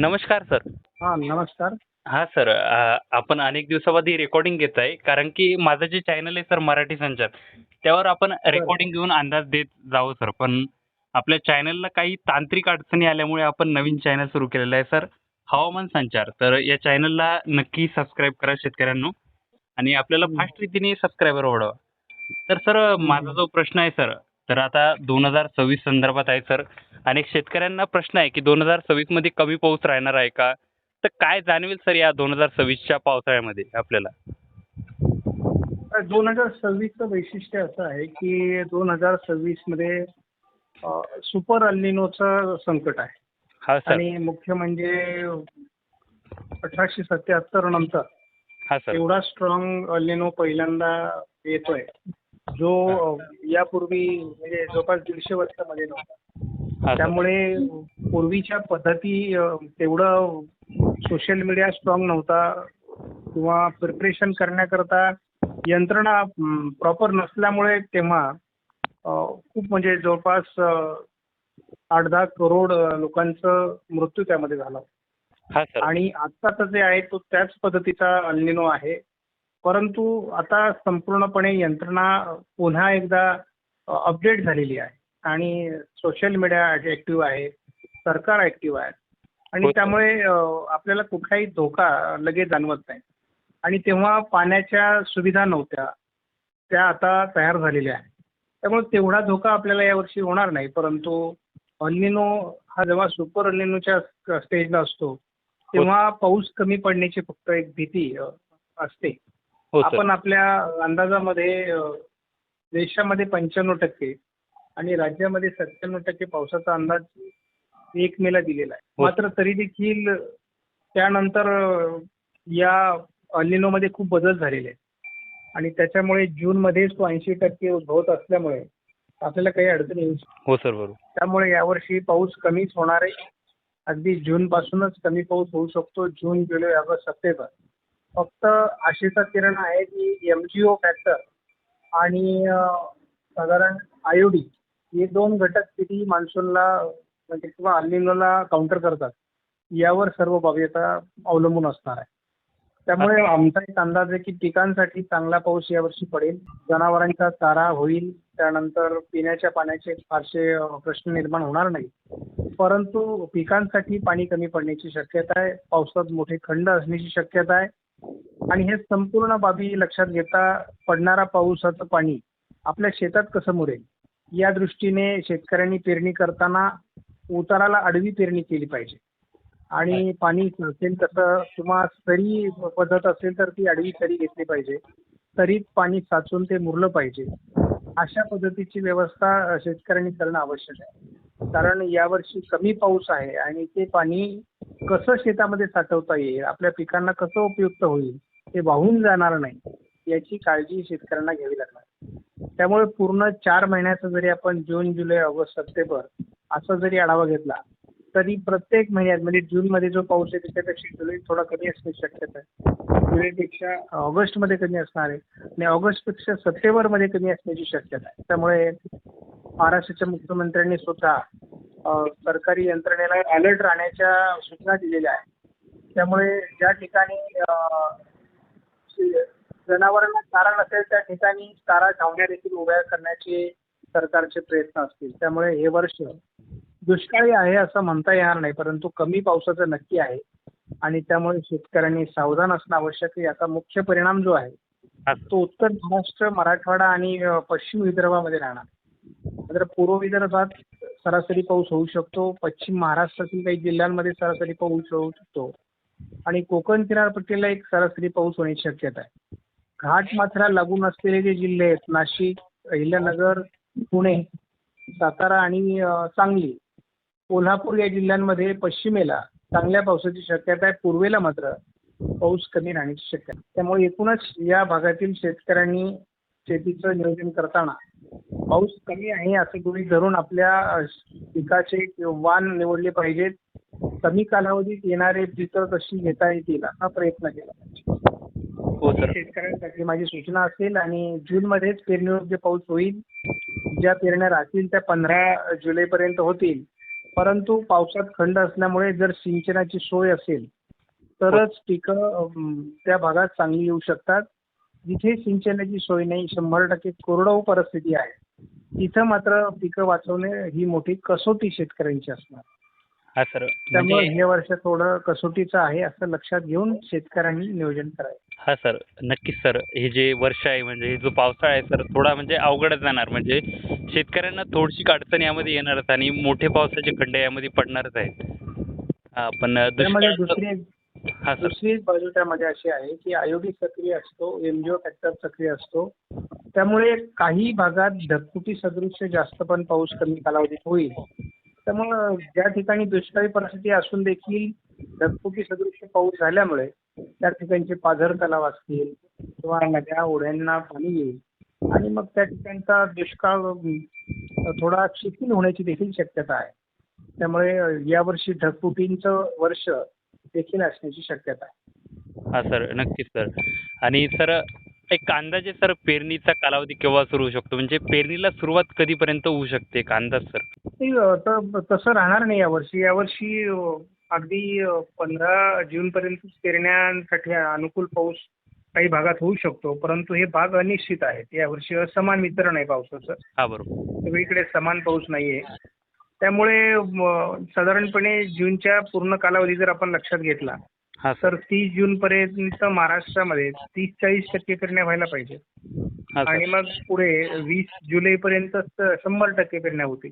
नमस्कार सर. हां, नमस्कार. हां सर. आपण अनेक दिवसांमध्ये रेकॉर्डिंग घेत आहे कारण की माझं जे चॅनल आहे सर मराठी संचार, त्यावर आपण बरं. रेकॉर्डिंग घेऊन अंदाज देत जावं सर. पण आपल्या चॅनलला काही तांत्रिक अडचणी आल्यामुळे आपण नवीन चॅनल सुरू केलेलं आहे सर, हवामान संचार. तर या चॅनलला नक्की सबस्क्राईब करा शेतकऱ्यांनो आणि आपल्याला हं, फास्ट रीतीने सबस्क्रायबर वाढवा. तर सर हं, माझा हं. जो प्रश्न आहे सर, तर आता 2026 संदर्भात आहे सर. अनेक शेतकऱ्यांना प्रश्न आहे की 2026 मध्ये कमी पाऊस राहणार आहे का? तर काय जाणवेल सर या 2026च्या पावसाळ्यामध्ये आपल्याला? 2026चं वैशिष्ट्य असं आहे, की 2026 मध्ये सुपर अल निनोचं संकट आहे हां सर. आणि मुख्य म्हणजे 1877 नंतर हां सर. एवढा स्ट्रॉंग अल निनो पहिल्यांदा येतोय, जो हां. यापूर्वी म्हणजे जवळपास 150 वर्षामध्ये नव्हता. हां सर. त्यामुळे पूर्वीच्या पद्धती तेवढं सोशल मीडिया स्ट्रॉंग नव्हता किंवा प्रिपरेशन करण्याकरता यंत्रणा प्रॉपर नसल्यामुळे तेव्हा खूप म्हणजे जवळपास 8-10 करोड लोकांचं मृत्यू त्यामध्ये झाला. हां सर. आणि आत्ताचं जे आहे तो त्याच पद्धतीचा अल निनो आहे. परंतु आता संपूर्णपणे यंत्रणा पुन्हा एकदा अपडेट झालेली आहे आणि सोशल मीडिया ॲक्टिव्ह आहे, सरकार ॲक्टिव्ह आहे आणि हो सर. त्यामुळे आपल्याला कुठलाही धोका लगेच जाणवत नाही. आणि तेव्हा पाण्याच्या सुविधा नव्हत्या. त्या आता तयार झालेल्या आहेत. त्यामुळे तेवढा धोका आपल्याला यावर्षी होणार नाही. परंतु अल निनो हा जेव्हा सुपर अल निनोच्या स्टेजला असतो, हो. तेव्हा पाऊस कमी पडण्याची फक्त एक भीती असते. हो सर. आपण आपल्या अंदाजामध्ये देशामध्ये 95% आणि राज्यामध्ये 97% पावसाचा अंदाज 1 मेला दिलेला आहे. हो सर. मात्र तरी देखील त्यानंतर या अल निनोमध्ये खूप बदल झालेले आहेत आणि त्याच्यामुळे जूनमध्येच तो 80% उद्भवत असल्यामुळे आपल्याला काही अडचणी येऊ शकतात. हो सर. बरोबर. त्यामुळे यावर्षी पाऊस कमीच होणार आहे. अगदी जूनपासूनच कमी पाऊस होऊ शकतो. जून, जुलै, ऑगस्ट, सप्टेंबर. फक्त आशेचा किरण आहे की एमजीओ फॅक्टर आणि साधारण आयोडी हे 2 घटक किती मान्सूनला म्हणजे किंवा अल निनोला काउंटर करतात, यावर सर्व बाबी आता अवलंबून असणार आहे. त्यामुळे आमचा एक अंदाज आहे की पिकांसाठी चांगला पाऊस यावर्षी पडेल. जनावरांचा चारा होईल. त्यानंतर पिण्याच्या पाण्याचे फारसे प्रश्न निर्माण होणार नाही. परंतु पिकांसाठी पाणी कमी पडण्याची शक्यता आहे. पावसात मोठे खंड असण्याची शक्यता आहे. आणि हे संपूर्ण बाबी लक्षात घेता पडणारा पावसाचं पाणी आपल्या शेतात कसं मुरेल, या दृष्टीने शेतकऱ्यांनी पेरणी करताना उताराला आडवी पेरणी केली पाहिजे. आणि पाणी नसेल तसं किंवा सरी पद्धत असेल तर ती आडवी सरी घेतली पाहिजे. सरीत पाणी साचून ते मुरलं पाहिजे. अशा पद्धतीची व्यवस्था शेतकऱ्यांनी करणं आवश्यक आहे. कारण यावर्षी कमी पाऊस आहे आणि ते पाणी कसं शेतामध्ये साठवता येईल, आपल्या पिकांना कसं उपयुक्त होईल, ते वाहून जाणार नाही, याची काळजी शेतकऱ्यांना घ्यावी लागणार. त्यामुळे पूर्ण 4 महिन्याचा जरी आपण जून, जुलै, ऑगस्ट, सप्टेंबर असा जरी आढावा घेतला, तरी प्रत्येक महिन्यात म्हणजे जूनमध्ये जो पाऊस आहे त्याच्यापेक्षा जुलै थोडा कमी असण्याची शक्यता आहे. जुलैपेक्षा ऑगस्टमध्ये कमी असणार आहे आणि ऑगस्टपेक्षा सप्टेंबरमध्ये कमी असण्याची शक्यता आहे. त्यामुळे महाराष्ट्राच्या मुख्यमंत्र्यांनी स्वतः सरकारी यंत्रणेला अलर्ट राहण्याच्या सूचना दिलेल्या आहेत. त्यामुळे ज्या ठिकाणी जनावरांना चारा नसेल त्या ठिकाणी चारा छावण्या देखील उभ्या करण्याचे सरकारचे प्रयत्न असतील. त्यामुळे हे वर्ष दुष्काळी आहे असं म्हणता येणार नाही, परंतु कमी पावसाचं नक्की आहे आणि त्यामुळे शेतकऱ्यांनी सावधान असणं आवश्यक आहे. याचा मुख्य परिणाम जो आहे तो उत्तर महाराष्ट्र, मराठवाडा आणि पश्चिम विदर्भामध्ये राहणार. मात्र पूर्व विदर्भात सरासरी पाऊस होऊ शकतो. पश्चिम महाराष्ट्रातील काही जिल्ह्यांमध्ये सरासरी पाऊस होऊ शकतो आणि कोकण किनारपट्टीला एक सरासरी पाऊस होण्याची शक्यता आहे. घाटमाथ्याला लागून असलेले जे जिल्हे आहेत नाशिक, अहिल्यानगर, पुणे, सातारा आणि सांगली, कोल्हापूर या जिल्ह्यांमध्ये पश्चिमेला चांगल्या पावसाची शक्यता आहे. पूर्वेला मात्र पाऊस कमी राहण्याची शक्यता आहे. त्यामुळे एकूणच या भागातील शेतकऱ्यांनी शेतीचं नियोजन करताना पाऊस कमी आहे असं गृहीत धरून आपल्या पिकाचे वाण निवडले पाहिजेत. कमी कालावधीत येणारे पिकं कशी घेता येतील असा प्रयत्न केला पाहिजे. हो ही सर. शेतकऱ्यांसाठी माझी सूचना असेल आणि जूनमध्येच पेरणीयोग्य पाऊस होईल. ज्या पेरण्या राहतील त्या 15 जुलैपर्यंत होतील. परंतु पावसात खंड असल्यामुळे जर सिंचनाची सोय असेल तरच पिकं त्या भागात चांगली येऊ शकतात. जिथे सिंचनाची सोय नाही, 100% कोरडवाहू परिस्थिती आहे, तिथं मात्र पिकं वाचवणे ही मोठी कसोटी शेतकऱ्यांची असणार. हा सर, त्यामुळे म्हणजे हे वर्ष थोडं कसोटीचं आहे असं लक्षात घेऊन शेतकऱ्यांनी नियोजन करायचं. हा सर, नक्कीच सर. हे जे वर्ष आहे म्हणजे हे जो पावसाळा आहे सर, थोडा म्हणजे अवघडच जाणार. म्हणजे शेतकऱ्यांना थोडीशी अडचण यामध्ये येणारच आणि मोठे पावसाचे खंड यामध्ये पडणारच आहेत. पण त्यामध्ये दुष्काळ. हा सर. दुसरी बाजू त्यामध्ये अशी आहे की आयोगी सक्रिय असतो, एमजीओ फॅक्टर सक्रिय असतो. त्यामुळे काही भागात ढगफुटी सदृश्य जास्त पण पाऊस कमी कालावधीत होईल. त्यामुळं ज्या ठिकाणी दुष्काळी परिस्थिती असून देखील ढगफुटी सदृश्य पाऊस झाल्यामुळे त्या ठिकाणचे पाझर तलाव असतील किंवा नद्या ओढ्यांना पाणी येईल आणि मग त्या ठिकाणचा दुष्काळ थोडा शिथिल होण्याची देखील शक्यता आहे. त्यामुळे यावर्षी ढगफुटींचं वर्ष देखील असण्याची शक्यता आहे. हा सर, नक्कीच सर. आणि सर एक अंदाजे सर पेरणीचा कालावधी केव्हा सुरू होऊ शकतो? म्हणजे पेरणीला सुरुवात कधीपर्यंत होऊ शकते एक अंदाज सर? नाही, तसं राहणार नाही यावर्षी. यावर्षी अगदी 15 जूनपर्यंत पेरण्यासाठी अनुकूल पाऊस काही भागात होऊ शकतो. परंतु हे भाग अनिश्चित आहेत. यावर्षी असमान वितरण आहे पावसाचं. हा बरोबर. सगळीकडे समान पाऊस नाहीये. त्यामुळे साधारणपणे जूनच्या पूर्ण कालावधी जर आपण लक्षात घेतला हा सर. तर 30 जूनपर्यंत महाराष्ट्रामध्ये 30-40% पेरण्या व्हायला पाहिजे हा आणि सर. मग पुढे 20 जुलैपर्यंत 100% पेरण्या होतील.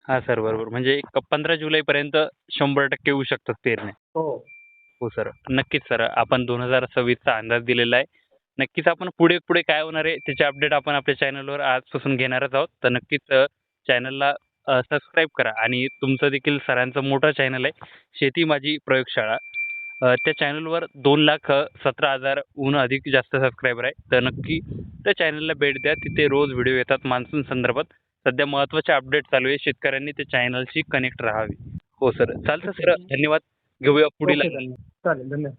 हा सर, बरोबर. म्हणजे एक 15 जुलैपर्यंत 100% होऊ शकतात पेरण्या. हो. हो सर. नक्कीच सर. आपण 2026चा अंदाज दिलेला आहे. नक्कीच आपण पुढे काय होणार आहे त्याचे अपडेट आपण आपल्या चॅनलवर आजपासून घेणारच आहोत. तर नक्कीच चॅनलला सबस्क्राईब करा आणि तुमचं देखील सरांचं मोठं चॅनल आहे शेती माझी प्रयोगशाळा. त्या चॅनलवर 2,17,000 हून अधिक जास्त सबस्क्रायबर आहे. तर नक्की त्या चॅनलला भेट द्या. तिथे रोज व्हिडिओ येतात मान्सून संदर्भात. सध्या महत्त्वाचे अपडेट चालू आहे. शेतकऱ्यांनी त्या चॅनलशी कनेक्ट राहावे. हो सर. चालतं सर. धन्यवाद. घेऊया पुढील. ओके, धन्यवाद. चालेल, धन्यवाद.